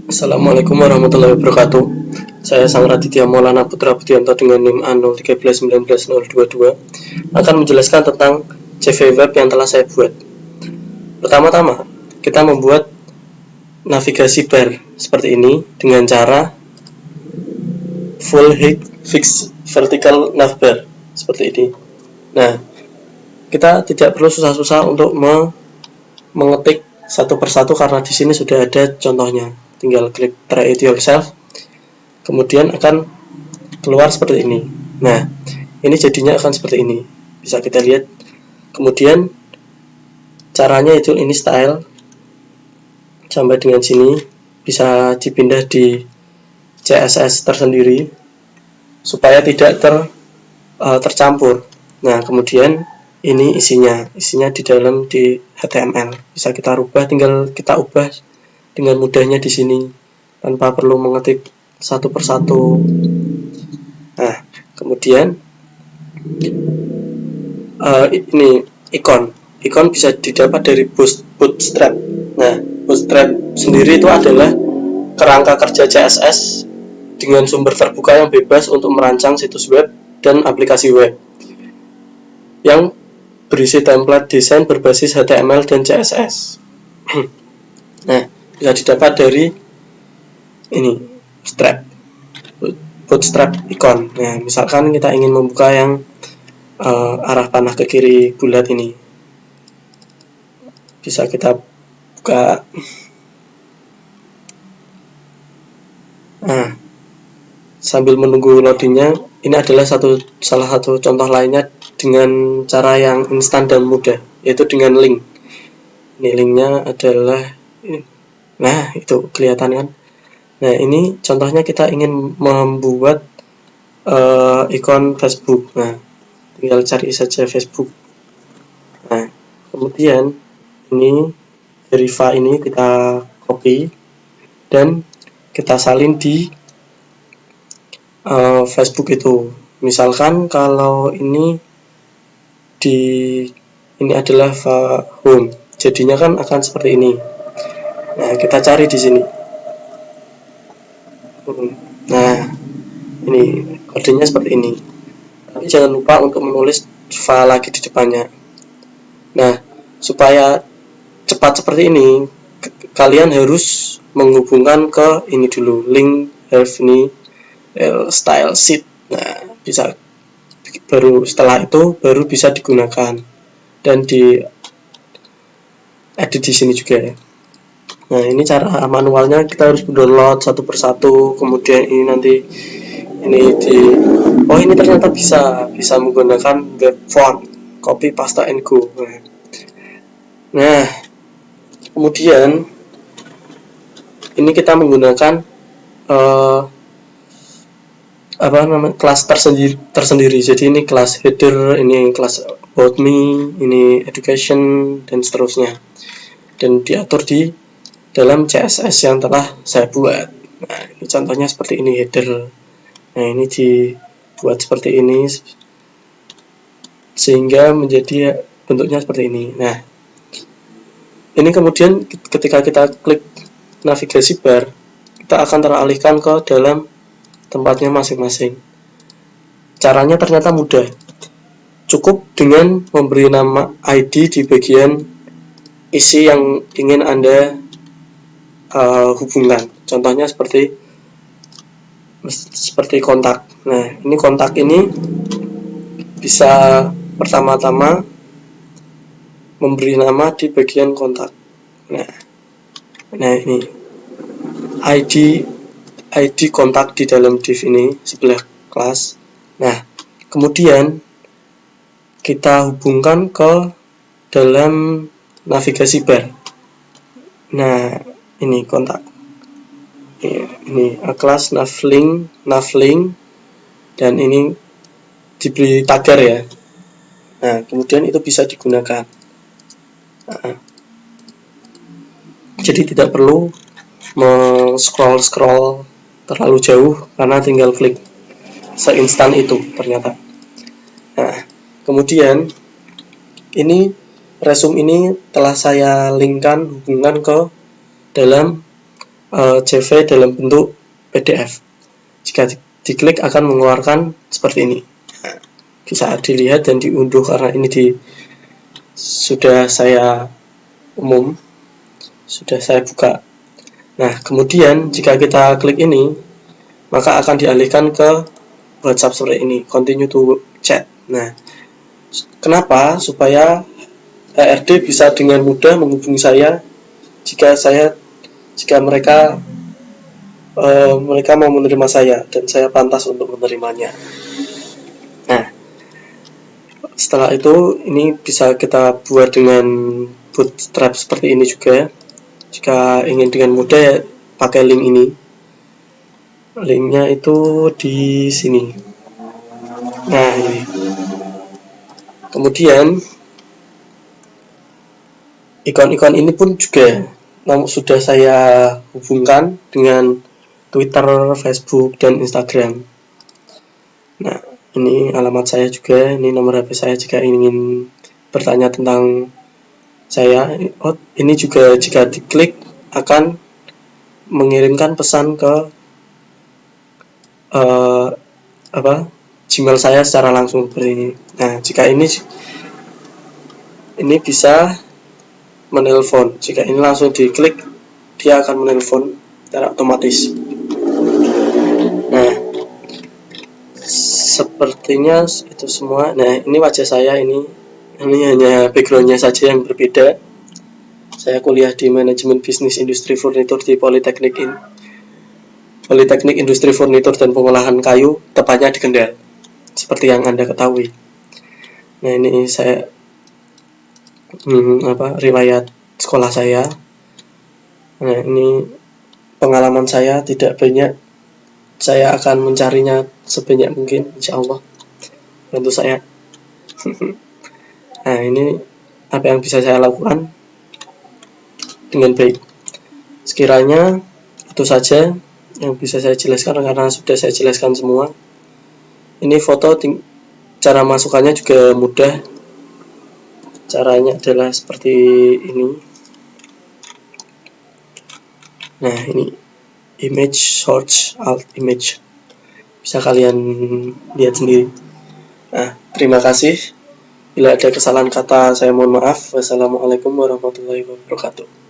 Assalamualaikum warahmatullahi wabarakatuh. Saya Sang Raditya Maulana Putra Budianto dengan NIM A013199022 akan menjelaskan tentang CV Web yang telah saya buat. Pertama-tama, kita membuat navigasi bar seperti ini dengan cara full height fixed vertical navbar seperti ini. Nah, kita tidak perlu susah-susah untuk mengetik satu persatu karena di sini sudah ada contohnya. Tinggal klik try it yourself, kemudian akan keluar seperti ini. Nah, ini jadinya akan seperti ini, bisa kita lihat. Kemudian caranya itu ini style sampai dengan sini, bisa dipindah di CSS tersendiri supaya tidak tercampur. Nah, kemudian ini isinya di dalam di HTML, bisa kita rubah, tinggal kita ubah dengan mudahnya di sini tanpa perlu mengetik satu persatu. Nah, kemudian ini ikon bisa didapat dari Bootstrap. Nah, Bootstrap sendiri itu adalah kerangka kerja CSS dengan sumber terbuka yang bebas untuk merancang situs web dan aplikasi web yang berisi template desain berbasis HTML dan CSS. Nah, bisa didapat dari ini Bootstrap ikon. Nah, misalkan kita ingin membuka yang arah panah ke kiri bulat ini, bisa kita buka. Nah, sambil menunggu loadingnya, ini adalah salah satu contoh lainnya dengan cara yang instan dan mudah, yaitu dengan link. Ini linknya adalah, nah itu kelihatan kan. Nah, ini contohnya kita ingin membuat ikon Facebook. Nah, tinggal cari saja Facebook. Nah, kemudian ini dari file ini kita copy dan kita salin di Facebook itu. Misalkan kalau ini adalah home, jadinya kan akan seperti ini. Nah, kita cari di sini. Nah, ini kodenya seperti ini. Tapi jangan lupa untuk menulis file lagi di depannya. Nah, supaya cepat seperti ini, kalian harus menghubungkan ke ini dulu, link have ini style sheet. Nah, bisa baru setelah itu baru bisa digunakan dan di edit di sini juga ya. Nah, ini cara manualnya, kita harus download satu persatu. Kemudian ini nanti ini ternyata bisa menggunakan web font, copy paste and go. Nah, kemudian ini kita menggunakan kelas tersendiri. Jadi ini kelas header, ini kelas about me, ini education dan seterusnya, dan diatur di dalam CSS yang telah saya buat. Nah, ini contohnya seperti ini header. Nah, ini dibuat seperti ini sehingga menjadi bentuknya seperti ini. Nah, ini kemudian ketika kita klik navigasi bar, kita akan teralihkan ke dalam tempatnya masing-masing. Caranya ternyata mudah. Cukup dengan memberi nama ID di bagian isi yang ingin Anda hubungkan. Contohnya seperti kontak. Nah, ini kontak ini bisa pertama-tama memberi nama di bagian kontak. Nah ini ID kontak di dalam div ini sebelah kelas. Nah, kemudian kita hubungkan ke dalam navigasi bar. Nah, ini kontak. Ini kelas navlink, dan ini diberi tagar ya. Nah, kemudian itu bisa digunakan. Jadi tidak perlu scroll terlalu jauh karena tinggal klik seinstan itu ternyata. Nah, kemudian ini resume ini telah saya linkkan hubungan ke dalam CV dalam bentuk PDF. Jika diklik akan mengeluarkan seperti ini. Bisa dilihat dan diunduh karena ini sudah saya sudah saya buka. Nah, kemudian jika kita klik ini, maka akan dialihkan ke WhatsApp seperti ini, continue to chat. Nah, kenapa? Supaya HRD bisa dengan mudah menghubungi saya jika mereka mau menerima saya dan saya pantas untuk menerimanya. Nah, setelah itu ini bisa kita buat dengan bootstrap seperti ini juga. Jika ingin dengan mudah ya pakai link ini. Linknya itu di sini. Nah, ini. Kemudian ikon-ikon ini pun juga sudah saya hubungkan dengan Twitter, Facebook, dan Instagram. Nah, ini alamat saya juga, ini nomor HP saya jika ingin bertanya tentang saya. Ini juga jika diklik akan mengirimkan pesan ke Gmail saya secara langsung seperti ini. Nah, jika ini bisa menelpon. Jika ini langsung diklik, dia akan menelpon secara otomatis. Nah, sepertinya itu semua. Nah, ini wajah saya ini hanya backgroundnya saja yang berbeda. Saya kuliah di manajemen bisnis industri furnitur di Politeknik Industri Furnitur dan Pengolahan Kayu, tepatnya di Kendal, seperti yang Anda ketahui. Nah, ini saya riwayat sekolah saya. Nah, ini pengalaman saya tidak banyak. Saya akan mencarinya sebanyak mungkin, insya Allah. Bantu saya. Nah, ini apa yang bisa saya lakukan dengan baik. Sekiranya itu saja yang bisa saya jelaskan karena sudah saya jelaskan semua. Ini foto, cara masukkannya juga mudah. Caranya adalah seperti ini. Nah, ini image search alt image, bisa kalian lihat sendiri. Nah, terima kasih. Bila ada kesalahan kata saya mohon maaf. Wassalamualaikum warahmatullahi wabarakatuh.